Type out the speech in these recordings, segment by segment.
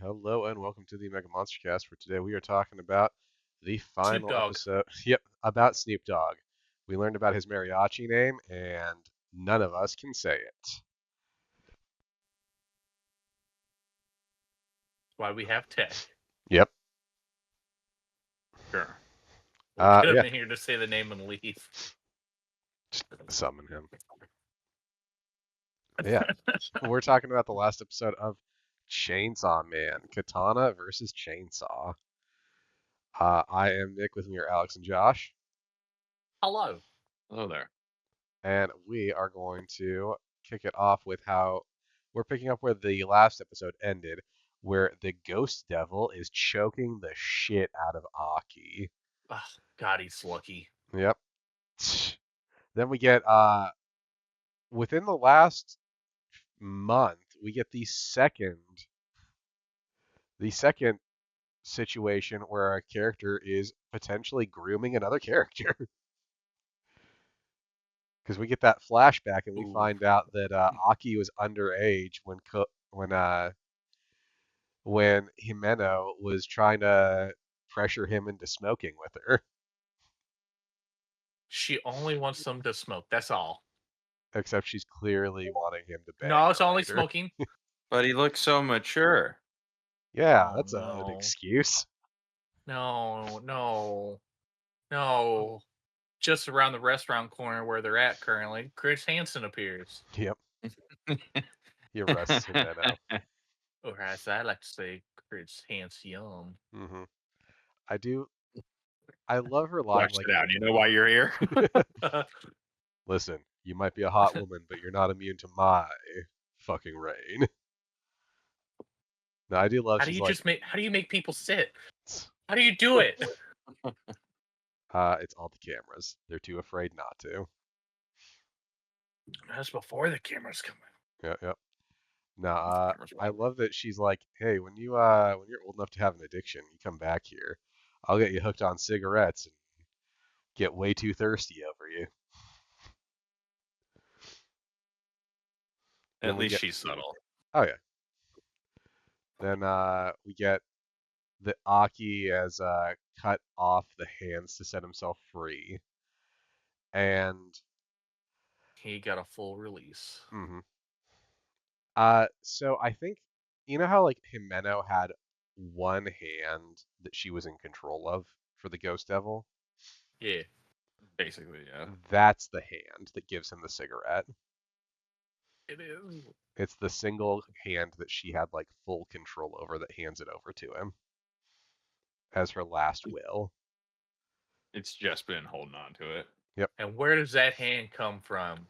Hello and welcome to the MegaMonsterCast. For today, we are talking about the Snoop final Dogg. episode. Yep, about Snoop Dogg. We learned about his mariachi name, and none of us can say it. Why we have tech. Yep. Sure. We'll get him Yeah. in here to say the name and leave. Just summon him. Yeah. We're talking about the last episode of Chainsaw Man, Katana versus Chainsaw. I am Nick. With me are Alex and Josh, Hello. Hello there. and we are going to kick it off with how we're picking up where the last episode ended, where the ghost devil is choking the shit out of Aki. Oh, God, he's lucky. Yep. Then we get within the last month, we get the second situation where a character is potentially grooming another character. Because we get that flashback and we find out that Aki was underage when Himeno was trying to pressure him into smoking with her. She only wants them to smoke. That's all. Except she's clearly wanting him to bang No, it's her only later. smoking. But he looks so mature. Yeah, Oh, that's an no. excuse. No. Just around the restaurant corner where they're at currently, Chris Hansen appears. Yep. He arrests Himeno. Or as I like to say, Chris Hansen. Mm-hmm. I love her line. Watch it out. You know why you're here? Listen, you might be a hot woman, but you're not immune to my fucking reign. No, I do love. How do you make people sit? How do you do it? It's all the cameras. They're too afraid not to. That's before the cameras come in. Yep. No, I love that she's like, hey, when you're old enough to have an addiction, you come back here. I'll get you hooked on cigarettes and get way too thirsty over you. At least she's subtle. Oh yeah. Then we get that Aki has cut off the hands to set himself free, and He got a full release. mm-hmm. So I think you know how like Himeno had one hand that she was in control of for the Ghost Devil? Yeah. Basically, yeah. That's the hand that gives him the cigarette. It is. It's the single hand that she had like full control over that hands it over to him as her last will. It's just been holding on to it. Yep. And where does that hand come from?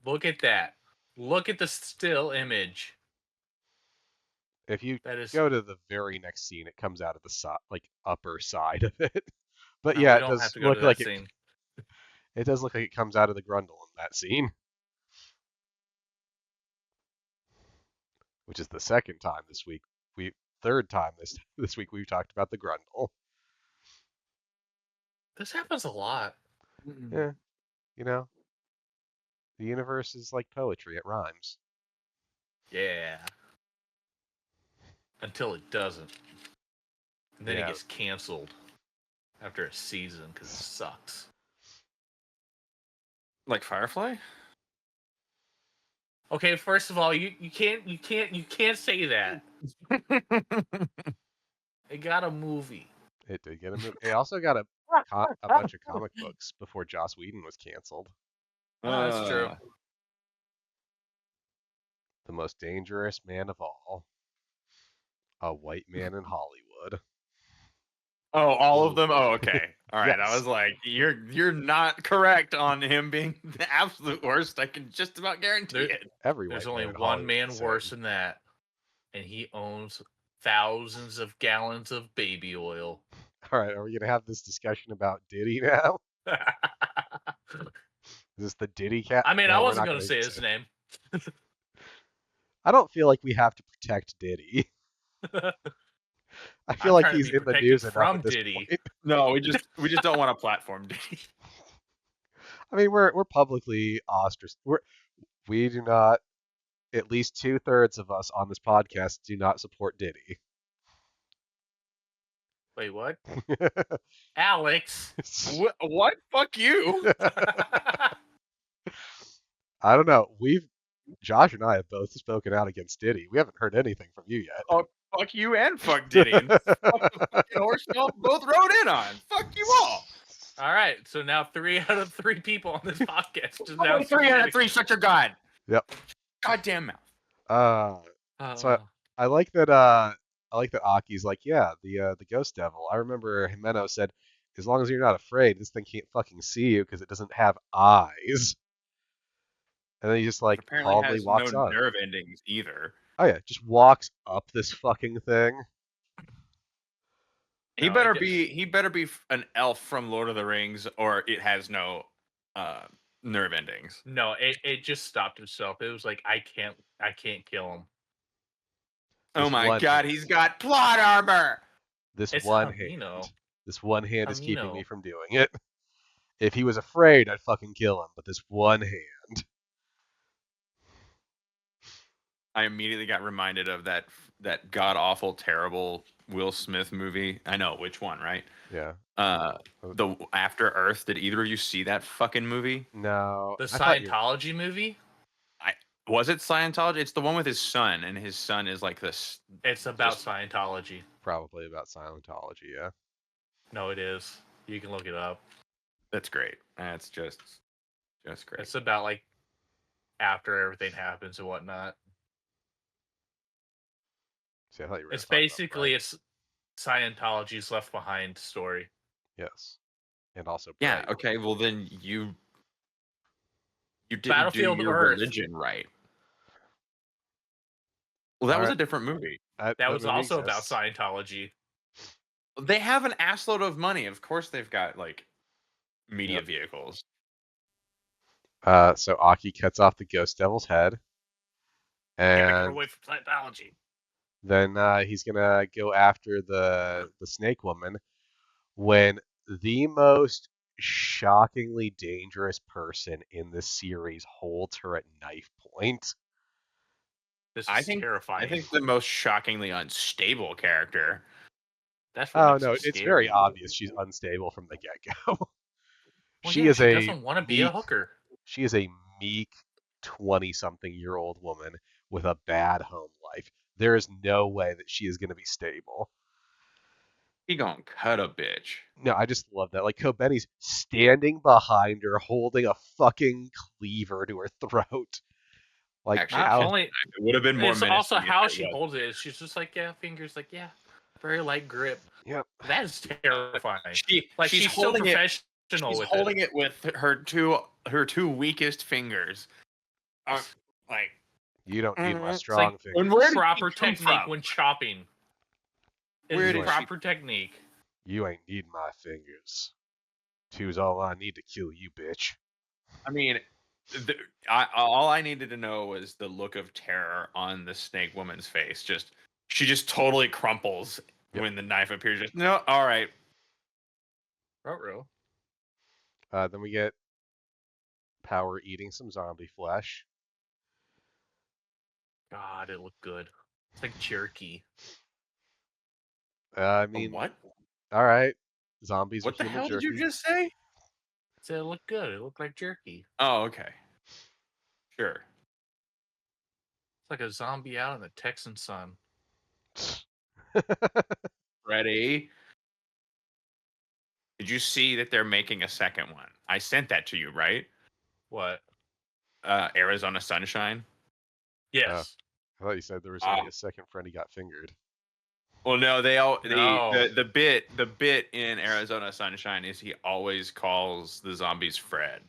Look at that. Look at the still image. If you go to the very next scene, it comes out of the upper side of it. But yeah, it does look like it does look like it comes out of the grundle in that scene. Which is the second time this week. Third time this week we've talked about the grundle. This happens a lot. Yeah. You know, the universe is like poetry, it rhymes. Yeah. Until it doesn't. And then it gets canceled after a season because it sucks. Like Firefly? Okay, first of all, you can't say that. It got a movie. It did get a movie. It also got a bunch of comic books before Joss Whedon was canceled. That's true. The most dangerous man of all. A white man in Hollywood. Oh, all of them? Oh, okay. All right. Yes. I was like, you're not correct on him being the absolute worst. I can just about guarantee it. There's only one man worse than that, and he owns thousands of gallons of baby oil. All right, are we gonna have this discussion about Diddy now? Is this the Diddy cat? I mean, I wasn't gonna say his name. I don't feel like we have to protect Diddy. I feel like he's in the news enough at this point. No, we just don't want to platform Diddy. I mean, we're publicly ostracized. We do not. At least 2/3 of us on this podcast do not support Diddy. Wait, what? Alex. What? Fuck you. I don't know. Josh and I have both spoken out against Diddy. We haven't heard anything from you yet. Oh, fuck you and fuck Diddy. And fuck the fucking horse y'all both wrote in on. Fuck you all. All right, so now 3 out of 3 people on this podcast just now 3 out of 3. Shut your god. Yep. Goddamn mouth. So I like that. I like that Aki's like, yeah, the ghost devil. I remember Himeno said, as long as you're not afraid, this thing can't fucking see you because it doesn't have eyes. And then he just like apparently calmly has walks no on. nerve endings either. Oh yeah, just walks up this fucking thing. He better be an elf from Lord of the Rings, or it has no nerve endings. No, it just stopped itself. It was like I can't kill him. Oh my god, he's got plot armor. This one hand is keeping me from doing it. If he was afraid, I'd fucking kill him. But this one hand. I immediately got reminded of that god awful terrible Will Smith movie. I know which one, right? Yeah. The After Earth. Did either of you see that fucking movie? No. The Scientology movie? Was it Scientology? It's the one with his son, and his son is like this. It's about Scientology. Probably about Scientology, yeah. No, it is. You can look it up. That's great. That's just great. It's about like after everything happens and whatnot. See, I thought you were it's basically it's Scientology's Left Behind story. Yes, and also yeah. Okay, well then you didn't Battlefield do your Earth. religion right. Well, that was a different movie. That was also about Scientology. They have an assload of money. Of course, they've got like media vehicles. So Aki cuts off the ghost devil's head, and gotta get away from Scientology. Then he's gonna go after the snake woman when the most shockingly dangerous person in this series holds her at knife point. This is terrifying. I think the most shockingly unstable character. That's what no, it's very obvious she's unstable from the get-go. Well, she doesn't want to be a hooker. She is a meek 20-something-year-old woman with a bad home life. There is no way that she is going to be stable. He gonna cut a bitch. No, I just love that. Like, Kobeni's standing behind her, holding a fucking cleaver to her throat. Like, actually, it would have been more. It's also how she holds it. She's just like, fingers, like, very light grip. Yep. That is terrifying. She's holding so professional. She's holding it with her two weakest fingers. Like, you don't need my strong fingers. And where's proper technique when chopping? Where's proper technique? You ain't need my fingers. Two's all I need to kill you, bitch. I mean, all I needed to know was the look of terror on the snake woman's face. She just totally crumples when the knife appears. Just no, all right. Ruh-roh. Then we get Power eating some zombie flesh. God, it looked good. It's like jerky. I mean, what? All right, zombies. What the hell jerky. Did you just say? I said it looked good. It looked like jerky. Oh, okay. Sure. It's like a zombie out in the Texan sun. Ready? Did you see that they're making a second one? I sent that to you, right? What? Arizona Sunshine. Yes. I thought you said there was only a second Freddy got fingered. Well, no, the bit in Arizona Sunshine is he always calls the zombies Fred.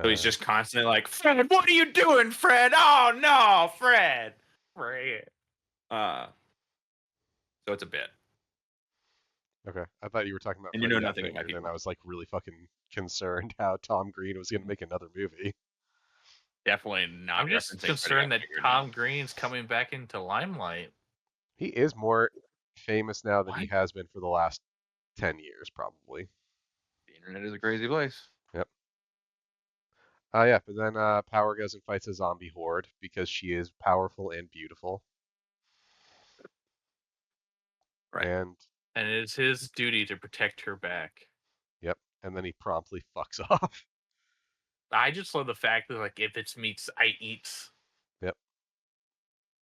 So he's just constantly like, Fred, what are you doing, Fred? Oh no, Fred. Fred. So it's a bit. Okay, I thought you were talking about. And you know nothing about it. And I was like really fucking concerned how Tom Green was going to make another movie. Definitely not. I'm just concerned that Tom Green's coming back into limelight. He is more famous now than he has been for the last 10 years, probably. The internet is a crazy place. Yep. Yeah, but then Power goes and fights a zombie horde because she is powerful and beautiful. Right. And And it's his duty to protect her back. Yep. And then he promptly fucks off. I just love the fact that, like, if it's meats, I eats. Yep.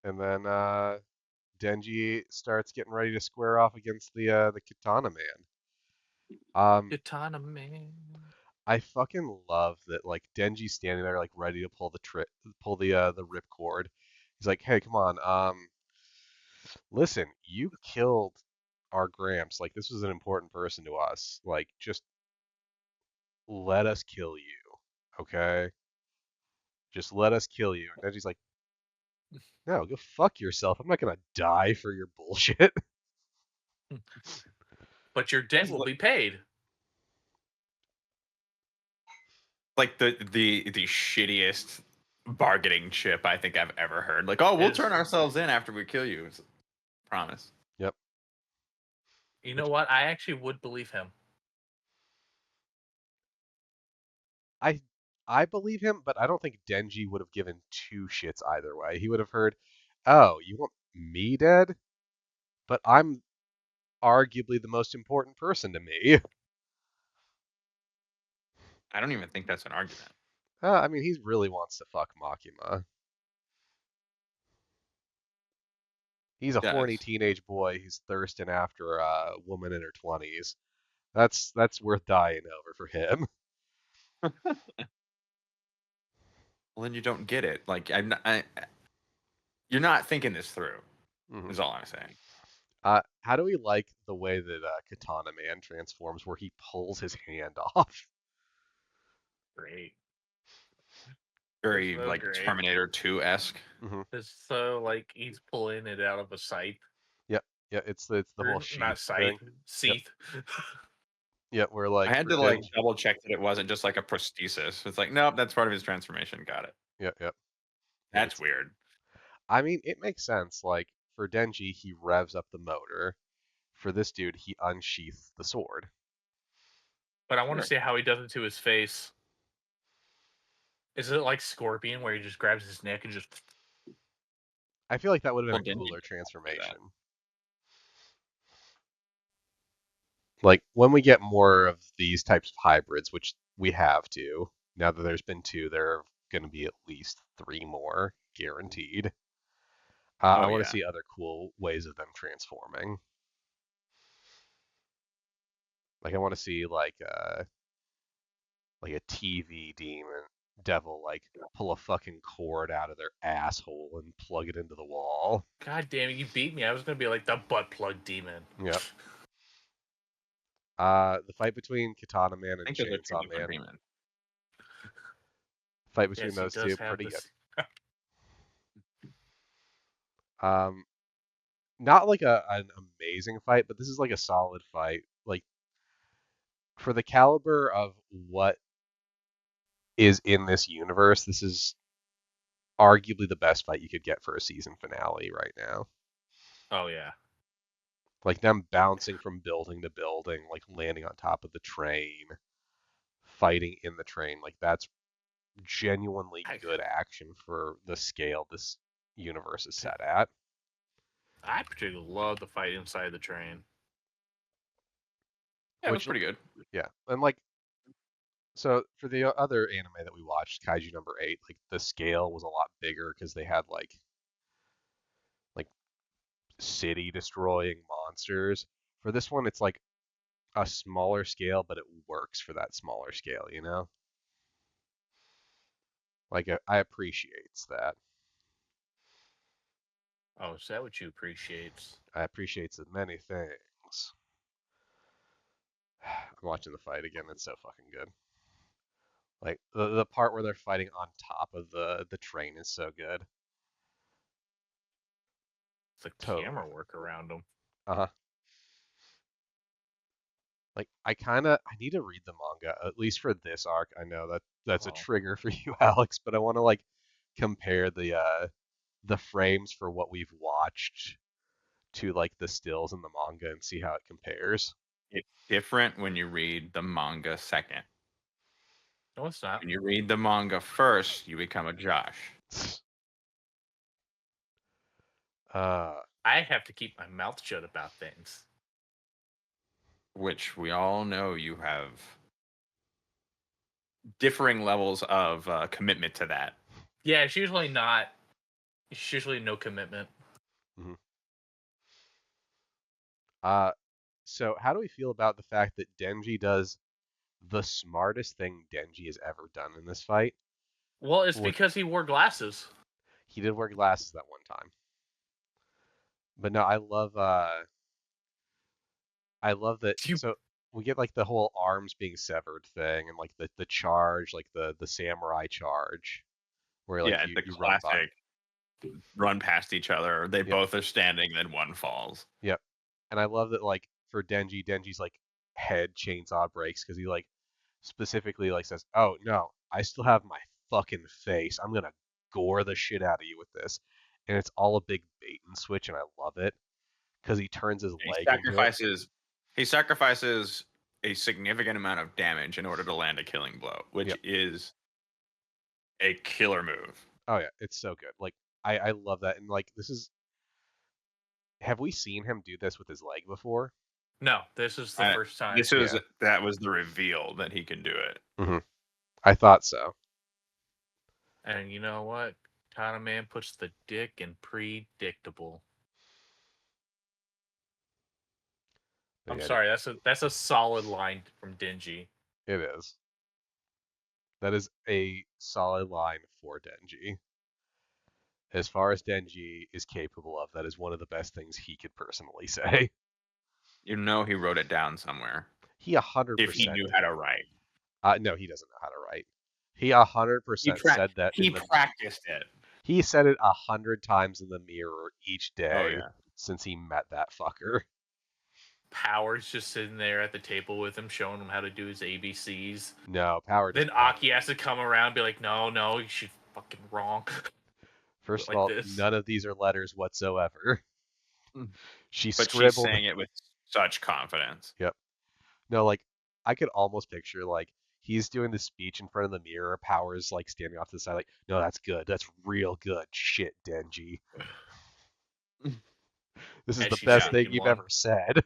And then Denji starts getting ready to square off against the Katana Man. Katana Man. I fucking love that, like, Denji's standing there, like, ready to pull the ripcord. He's like, "Hey, come on. Listen, you killed our Gramps. Like, this was an important person to us. Like, just let us kill you, okay? Just let us kill you." And Denji's like, "No, go fuck yourself. I'm not gonna die for your bullshit." But your debt will be paid. Like the shittiest bargaining chip I think I've ever heard. Like, oh, we'll turn ourselves in after we kill you. Promise. Yep. You know what? I actually would believe him. I believe him, but I don't think Denji would have given two shits either way. He would have heard, "Oh, you want me dead? But I'm arguably the most important person to me." I don't even think that's an argument. I mean, he really wants to fuck Makima. He's a horny teenage boy who's thirsting after a woman in her 20s. That's worth dying over for him. Well, then you don't get it. Like, you're not thinking this through. Mm-hmm. Is all I'm saying. How do we like the way that Katana Man transforms, where he pulls his hand off? Great. Very like great. Terminator 2-esque. Mm-hmm. It's so like he's pulling it out of a scythe. Yep. Yeah, it's the whole sheath not scythe, seath. Yep. Yeah, we're like. I had to like double check that it wasn't just like a prosthesis. It's like, nope, that's part of his transformation. Got it. Yep. That's weird. I mean, it makes sense. Like, for Denji, he revs up the motor. For this dude, he unsheaths the sword. But I want to see how he does it to his face. Is it like Scorpion, where he just grabs his neck and just... I feel like that would have been a cooler transformation. Like, when we get more of these types of hybrids, which we have to, now that there's been 2, there are going to be at least 3 more, guaranteed. I want to see other cool ways of them transforming. Like, I want to see like a TV devil like pull a fucking cord out of their asshole and plug it into the wall. God damn it, you beat me. I was gonna be like the butt plug demon. Yep. The fight between Katana Man and Chainsaw Man. Fight between those two, pretty good. Not like an amazing fight, but this is like a solid fight. Like, for the caliber of what is in this universe, this is arguably the best fight you could get for a season finale right now. Oh yeah. Like them bouncing from building to building, like landing on top of the train, fighting in the train, like that's genuinely good action for the scale this universe is set at. I particularly love the fight inside the train. Yeah, it was pretty good. Yeah, and like, so for the other anime that we watched, Kaiju number 8, like the scale was a lot bigger because they had like city destroying monsters. For this one, it's like a smaller scale, but it works for that smaller scale, you know? Like, I appreciates that. Oh, is that what you appreciates? I appreciates many things. I'm watching the fight again. It's so fucking good. Like, the part where they're fighting on top of the train is so good. The camera work around them. Uh-huh. Like, I need to read the manga, at least for this arc. I know that's a trigger for you, Alex, but I want to, like, compare the frames for what we've watched to, like, the stills in the manga and see how it compares. It's different when you read the manga second. No, it's not. When you read the manga first, you become a Josh. I have to keep my mouth shut about things. which we all know you have differing levels of commitment to that. Yeah, it's usually not. It's usually no commitment. Mm-hmm. So how do we feel about the fact that Denji does the smartest thing Denji has ever done in this fight? Well, it's because he wore glasses. He did wear glasses that one time. But no, I love that. So we get like the whole arms being severed thing, and like the charge, like the samurai charge, where like the you classic run past each other. They both are standing, then one falls. Yep. And I love that, like, for Denji's like head chainsaw breaks because he like specifically like says, "Oh no, I still have my fucking face. I'm gonna gore the shit out of you with this," and it's all a big bait and switch, and I love it because he turns his leg into it. He sacrifices a significant amount of damage in order to land a killing blow, which is a killer move. Oh yeah, it's so good. Like I love that, and like this is. Have we seen him do this with his leg before? No, this is the first time. That was the reveal that he can do it. Mm-hmm. I thought so. And you know what? Katana Man puts the dick in predictable. I'm sorry, that's a solid line from Denji. It is. That is a solid line for Denji. As far as Denji is capable of, that is one of the best things he could personally say. You know he wrote it down somewhere. He 100%. If he knew how to write. No, he doesn't know how to write. He 100% said that. He practiced it. He said it 100 times in the mirror each day since he met that fucker. Power's just sitting there at the table with him, showing him how to do his ABCs. No, Power. Then Aki has to come around and be like, no, you should fucking wrong. First of all, none of these are letters whatsoever. She's saying it with such confidence. Yep. No, like, I could almost picture, like, he's doing the speech in front of the mirror. Power's, like, standing off to the side, like, no, that's good. That's real good shit, Denji. This is the best thing you've ever said.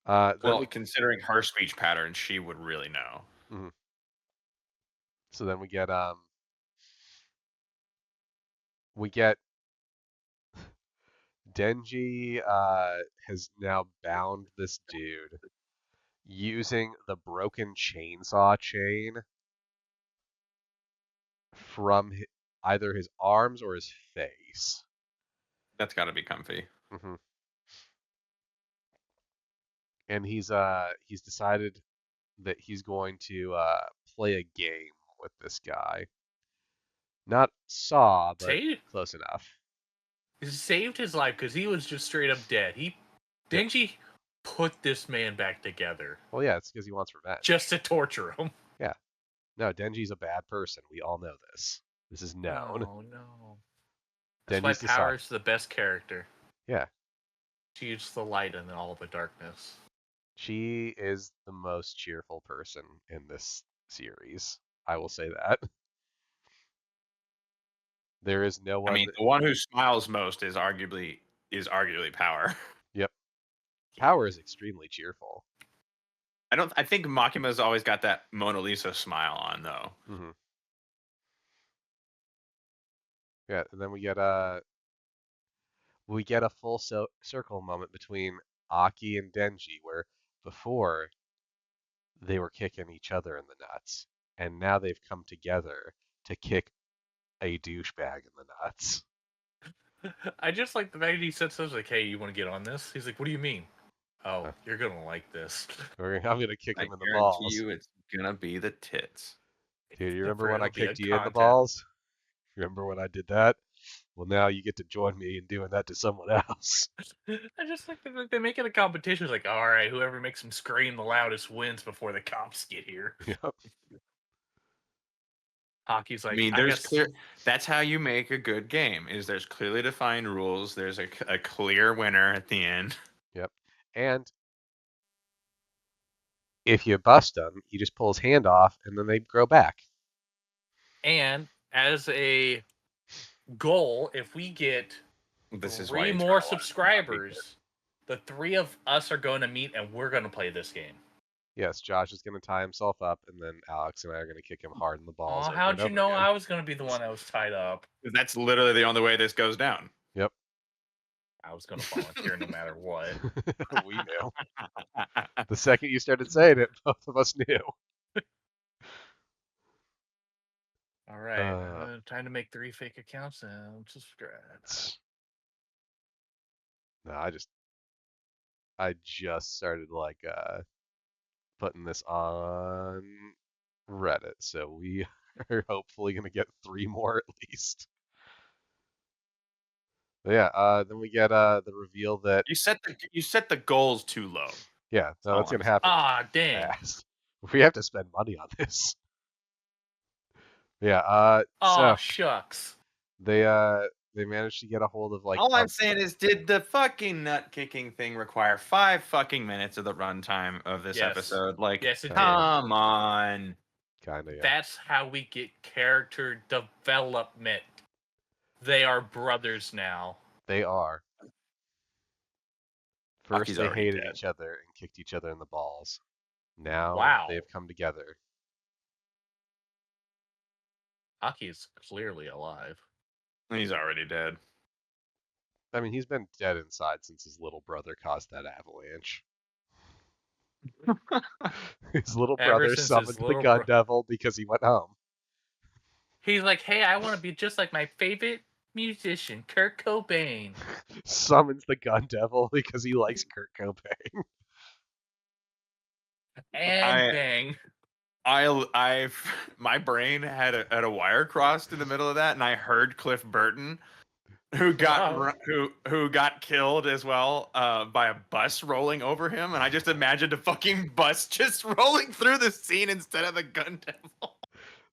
Well, considering her speech pattern, she would really know. Mm-hmm. So then we get Denji has now bound this dude using the broken chainsaw chain from either his arms or his face. That's got to be comfy. Mm-hmm. And he's decided that he's going to play a game with this guy. Not Saw, but close enough. He saved his life because he was just straight up dead. Denji put this man back together. Well, yeah, it's because he wants revenge. Just to torture him. Yeah. No, Denji's a bad person. We all know this. This is known. Oh, no. That's why Power's the best character. Yeah. She's the light in all the darkness. She is the most cheerful person in this series. I will say that. There is no one. I mean, the one who smiles most is arguably Power. Yep. Power is extremely cheerful. I think Makima's always got that Mona Lisa smile on, though. Mm-hmm. Yeah, and then we get a full circle moment between Aki and Denji, where before they were kicking each other in the nuts, and now they've come together to kick a douchebag in the nuts. I just like the fact that he said something like, "Hey, you want to get on this?" He's like, "What do you mean?" Oh, you're gonna like this. I'm gonna kick him in the balls. I guarantee you, it's gonna be the tits. Dude, you remember when I kicked you in the balls? Remember when I did that? Well, now you get to join me in doing that to someone else. I just like they make it a competition. It's like, all right, whoever makes him scream the loudest wins before the cops get here. Yep. Hockey's like, I mean, that's how you make a good game. There's clearly defined rules. There's a clear winner at the end. Yep. And if you bust them, you just pull his hand off, and then they grow back. And as a goal, if we get This is three more subscribers. The three of us are going to meet, and we're going to play this game. Yes, Josh is going to tie himself up, and then Alex and I are going to kick him hard in the balls. Oh, how'd you know I was going to be the one that was tied up? That's literally the only way this goes down. Yep. I was going to volunteer no matter what. We knew. The second you started saying it, both of us knew. All right. Time to make 3 fake accounts and subscribe. No, I just started like putting this on Reddit, so we are hopefully gonna get 3 more at least. But yeah, then we get the reveal that you set the goals too low. Yeah, no, that's gonna happen. Ah, dang! Fast. We have to spend money on this. Yeah. So shucks. They managed to get a hold of like. All I'm saying is, did the fucking nut kicking thing require 5 fucking minutes of the runtime of this episode? Like, yes, it did. Come on. Kinda. Yeah. That's how we get character development. They are brothers now. They are. First they hated each other and kicked each other in the balls. Now they've come together. Aki is clearly alive. He's already dead. I mean, he's been dead inside since his little brother caused that avalanche. His little brother summoned the gun devil because he went home. He's like, hey, I want to be just like my favorite musician, Kurt Cobain. Summons the gun devil because he likes Kurt Cobain. And bang. My brain had a wire crossed in the middle of that, and I heard Cliff Burton, who got killed as well by a bus rolling over him, and I just imagined a fucking bus just rolling through the scene instead of the gun devil.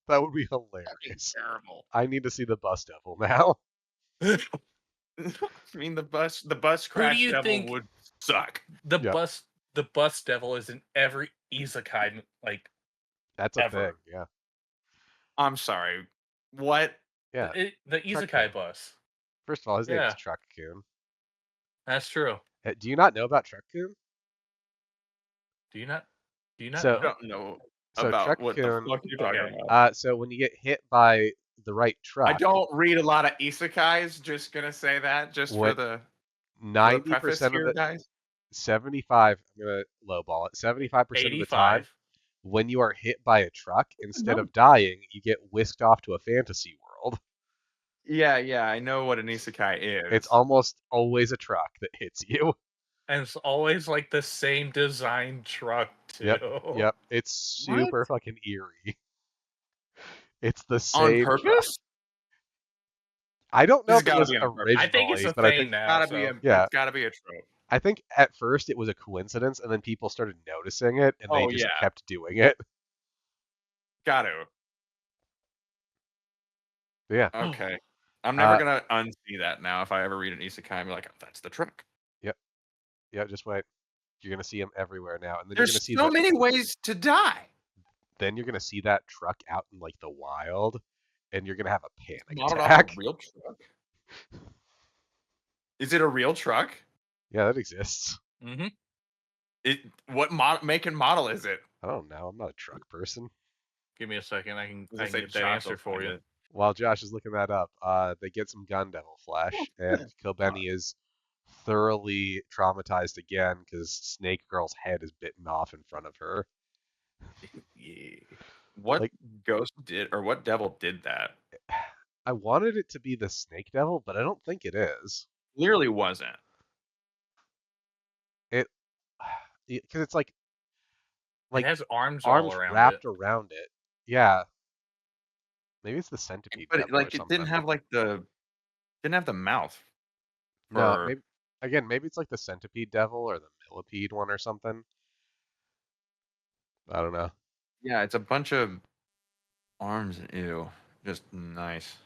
That would be hilarious. Terrible. I need to see the bus devil now. I mean, the bus crash devil would suck. The bus devil is in every isekai, like. That's a thing, yeah. I'm sorry. What? Yeah. The isekai bus. First of all, his name is Truck-kun. That's true. Do you not know about Truck-kun? Do you not know? I don't know about what the fuck you're talking about. So when you get hit by the right truck. I don't read a lot of isekais, just gonna say that, just for the 90% of the guys. 75, I'm gonna lowball it. 75% of the time, when you are hit by a truck, instead of dying, you get whisked off to a fantasy world. Yeah, I know what an isekai is. It's almost always a truck that hits you. And it's always like the same design truck, too. Yep. It's super fucking eerie. It's the same. On purpose? I don't know if it was originally, I think it's a but thing I think now. It's gotta be a trope. I think at first it was a coincidence, and then people started noticing it, and they just kept doing it. Got to. Yeah. Okay. I'm never gonna unsee that now. If I ever read an isekai, I'm like, oh, that's the truck. Yep. Yeah. Just wait. You're gonna see them everywhere now, and then there's you're so gonna see many ways to die. Then you're gonna see that truck out in like the wild, and you're gonna have a panic attack. Off a real truck. Is it a real truck? Yeah, that exists. Mm-hmm. What make and model is it? I don't know. I'm not a truck person. Give me a second. I can get that answer for you. While Josh is looking that up, they get some gun devil flesh, and Kobeni is thoroughly traumatized again because Snake Girl's head is bitten off in front of her. Yeah. What ghost did, or what devil did that? I wanted it to be the Snake Devil, but I don't think it is. Clearly wasn't. Because it's like it has arms all around wrapped around it. Yeah. Maybe it's the centipede. But it didn't have the mouth. No, maybe it's like the centipede devil or the millipede one or something. I don't know. Yeah, it's a bunch of arms. Ew, just nice.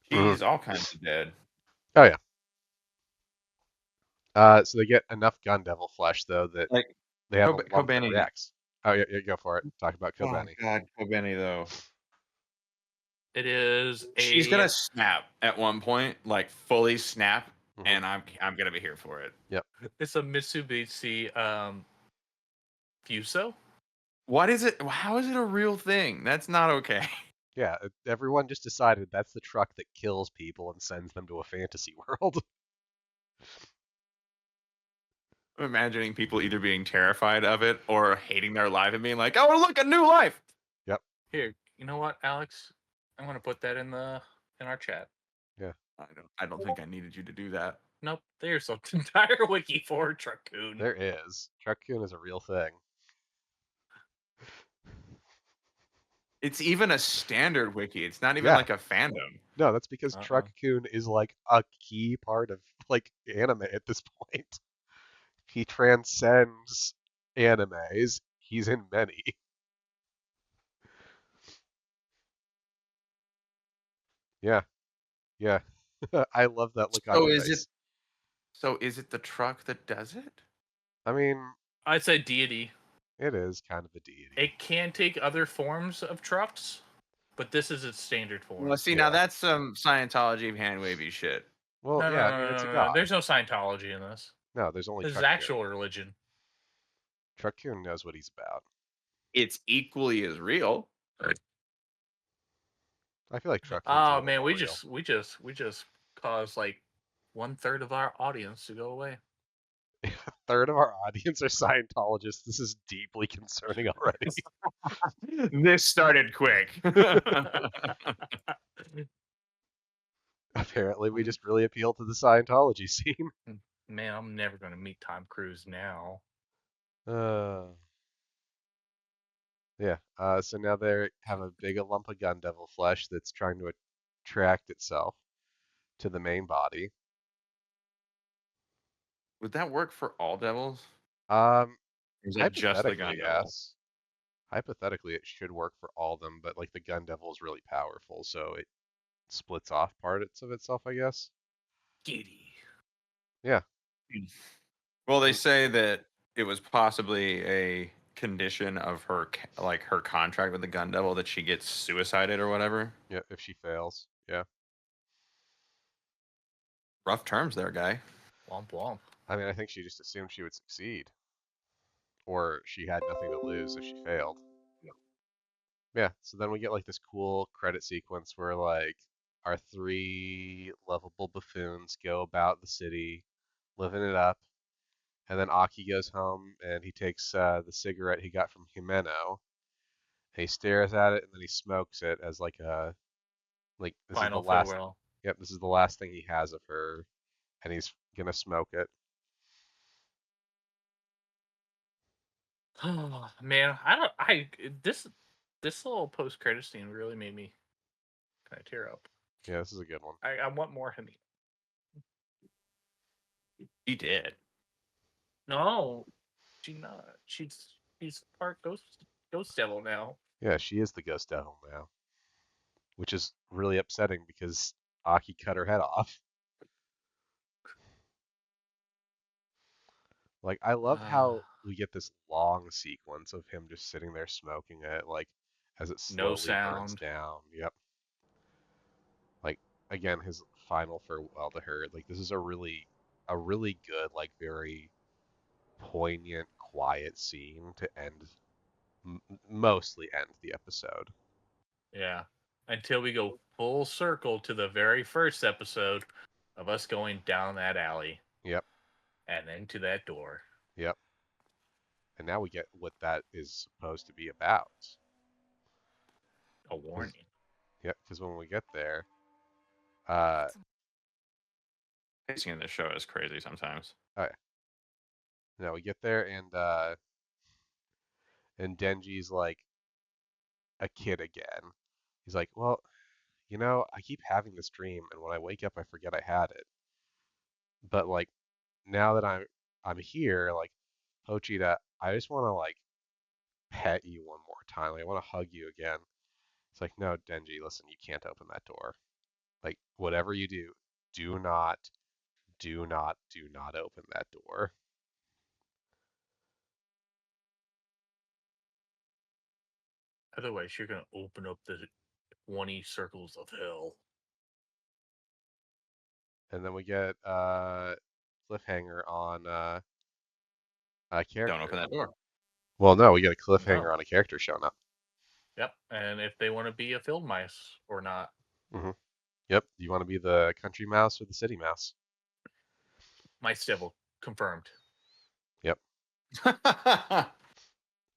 He's all kinds of dead. Oh yeah. So they get enough gun devil flesh though that they have a lump that reacts. Oh yeah, go for it. Talk about Kobeni. Oh God, Kobeni though. It is She's gonna snap at one point, like fully snap, and I'm gonna be here for it. Yep. It's a Mitsubishi Fuso. What is it? How is it a real thing? That's not okay. Yeah, everyone just decided that's the truck that kills people and sends them to a fantasy world. I'm imagining people either being terrified of it or hating their life and being like, "Oh, look, a new life." Yep. Here, you know what, Alex? I'm gonna put that in our chat. Yeah. I don't think I needed you to do that. Nope. There's an entire wiki for Truck-kun. There is. Truck-kun is a real thing. It's even a standard wiki. It's not even like a fandom. No, that's because Truck-kun is like a key part of like anime at this point. He transcends animes. He's in many. Yeah. Yeah. I love that look on his face. So is it the truck that does it? I mean, I'd say deity. It is kind of a deity. It can take other forms of trucks, but this is its standard form. Well, see, now that's some Scientology hand wavy shit. Well, no, I mean, it's a god. There's no Scientology in this. No, there's only. This is actual religion. Truck-kun knows what he's about. It's equally as real. I feel like Truck-kun. Oh man, we just caused like 1/3 of our audience to go away. A third of our audience are Scientologists. This is deeply concerning already. This started quick. Apparently, we just really appeal to the Scientology scene. Man, I'm never going to meet Tom Cruise now. Yeah. So now they have a big lump of gun devil flesh that's trying to attract itself to the main body. Would that work for all devils? Is that just the gun devil? Hypothetically, it should work for all of them, but like the gun devil is really powerful, so it splits off parts of itself, I guess. Giddy. Yeah. Well, they say that it was possibly a condition of her contract with the gun devil that she gets suicided or whatever. Yeah, if she fails. Yeah. Rough terms there, guy. Womp womp. I mean, I think she just assumed she would succeed. Or she had nothing to lose if she failed. Yeah, so then we get like this cool credit sequence where like our 3 lovable buffoons go about the city, living it up, and then Aki goes home and he takes the cigarette he got from Himeno, and he stares at it and then he smokes it as like a this final is the last. Farewell. Yep, this is the last thing he has of her, and he's gonna smoke it. Oh man, this little post credit scene really made me kind of tear up. Yeah, this is a good one. I want more Himeno. He did. No, she's not. She's part ghost devil now. Yeah, she is the ghost devil now, which is really upsetting because Aki cut her head off. Like, I love how we get this long sequence of him just sitting there smoking it, like, as it slowly burns down. Yep. Like, again, his final farewell to her. Like, this is a really good, like, very poignant, quiet scene to end, mostly end the episode. Yeah. Until we go full circle to the very first episode of us going down that alley. Yep. And then to that door. Yep. And now we get what that is supposed to be about. A warning. Yep, because when we get there, pacing in the show is crazy sometimes. Oh yeah. Now we get there and Denji's like a kid again. He's like, well, you know, I keep having this dream, and when I wake up, I forget I had it. But like, now that I'm here, like, Pochita, I just want to like pet you one more time. Like, I want to hug you again. It's like, no, Denji, listen, you can't open that door. Like, whatever you do, do not open that door. Otherwise, you're gonna open up the 20 circles of hell. And then we get cliffhanger on a character. Don't open that door. Well, no, we get a cliffhanger on a character showing up. Yep, and if they want to be a field mice or not. Mm-hmm. Yep, do you want to be the country mouse or the city mouse? Mice devil confirmed. Yep.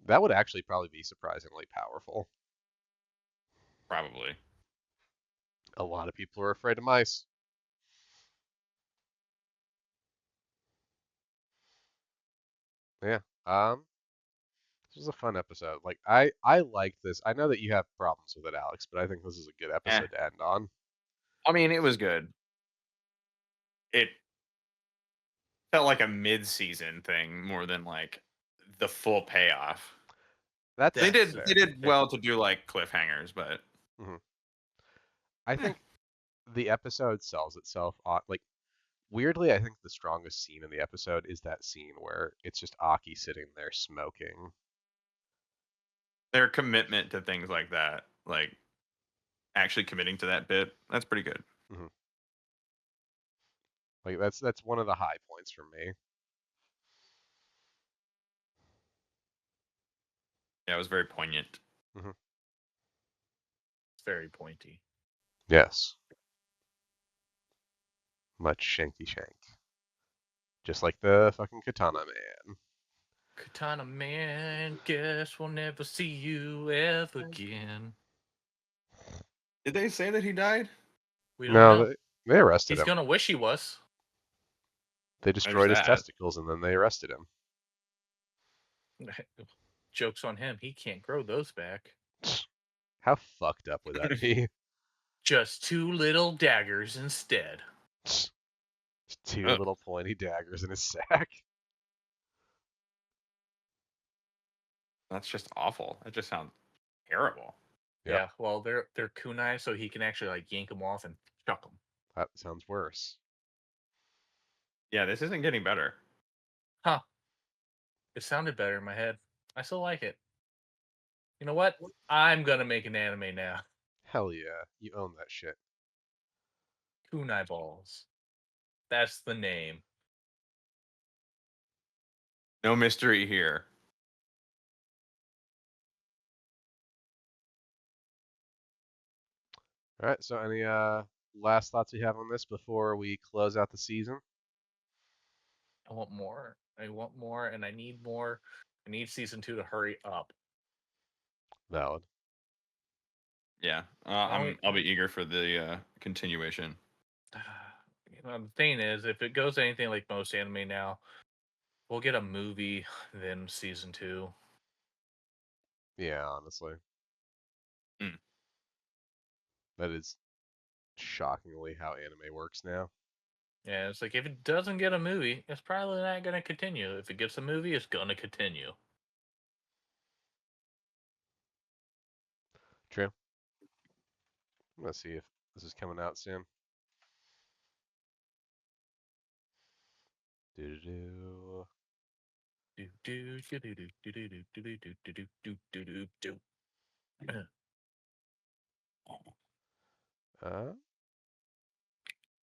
That would actually probably be surprisingly powerful. Probably. A lot of people are afraid of mice. Yeah. This was a fun episode. Like I liked this. I know that you have problems with it, Alex, but I think this is a good episode to end on. I mean, it was good. It felt like a mid-season thing more than like the full payoff. They did well to do like cliffhangers, but I think the episode sells itself on like weirdly. I think the strongest scene in the episode is that scene where it's just Aki sitting there smoking. Their commitment to things like that, like actually committing to that bit, that's pretty good. Mm-hmm. Like that's one of the high points for me. Yeah, it was very poignant. Mm-hmm. It's very pointy. Yes. Much shanky shank. Just like the fucking Katana Man. Katana Man, guess we'll never see you ever again. Did they say that he died? We don't know. They arrested him. He's gonna wish he was. They destroyed his testicles and then they arrested him. Joke's on him. He can't grow those back. How fucked up would that be? Just 2 little daggers instead. 2 little pointy daggers in his sack. That's just awful. That just sounds terrible. Yep. Yeah, well, they're kunai, so he can actually like yank them off and chuck them. That sounds worse. Yeah, this isn't getting better. Huh. It sounded better in my head. I still like it. You know what? I'm gonna make an anime now. Hell yeah. You own that shit. Kunai balls. That's the name. No mystery here. All right, so any last thoughts you have on this before we close out the season? I want more. And I need more. I need season 2 to hurry up. Valid. Yeah, I'll be eager for the continuation. The thing is, if it goes anything like most anime now, we'll get a movie, then season 2. Yeah, honestly. That is shockingly how anime works now. Yeah, it's like if it doesn't get a movie, it's probably not going to continue. If it gets a movie, it's going to continue. True. Let's see if this is coming out soon.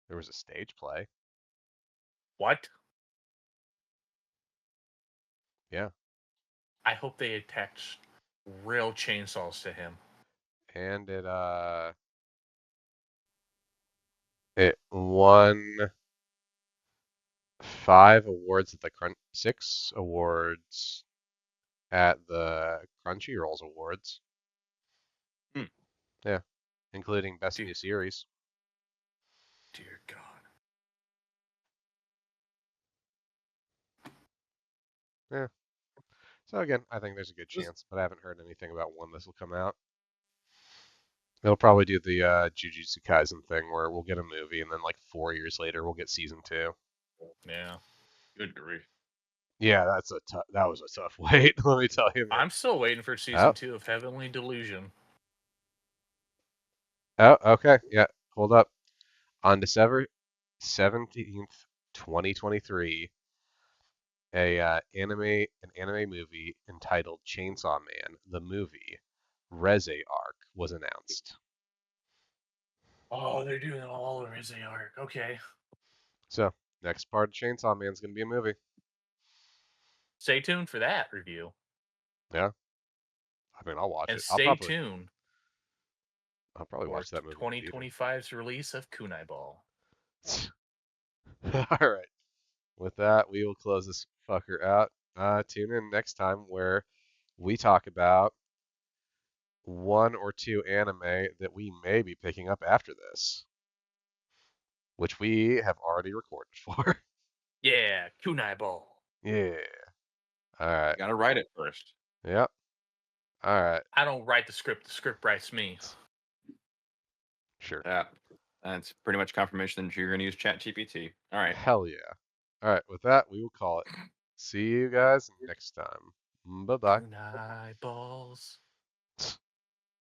There was a stage play. What? Yeah. I hope they attach real chainsaws to him. And it won 5 awards at the 6 awards at the Crunchyrolls Awards. Yeah, including Best New Series. Dear God. Yeah. So again, I think there's a good chance, but I haven't heard anything about when this will come out. They'll probably do the Jujutsu Kaisen thing where we'll get a movie and then like 4 years later we'll get season 2. Yeah. Good grief. Yeah, that was a tough wait. Let me tell you. Man. I'm still waiting for season 2 of Heavenly Delusion. Oh, okay. Yeah, hold up. On December 17th, 2023, an anime movie entitled Chainsaw Man, the movie, Reze Arc, was announced. Oh, they're doing it all over his arc. Okay. So, next part of Chainsaw Man is going to be a movie. Stay tuned for that review. Yeah. I mean, I'll watch it. Stay tuned. I'll probably watch that movie. 2025's release of Kunai Ball. All right. With that, we will close this fucker out. Tune in next time where we talk about 1 or 2 anime that we may be picking up after this, which we have already recorded for. Yeah, Kunai Ball. Yeah. All right. You gotta write it first. Yep. All right. I don't write the script. The script writes me. Sure. Yeah. That's pretty much confirmation that you're going to use ChatGPT. All right. Hell yeah. All right. With that, we will call it. See you guys next time. Bye-bye. Kunai Balls.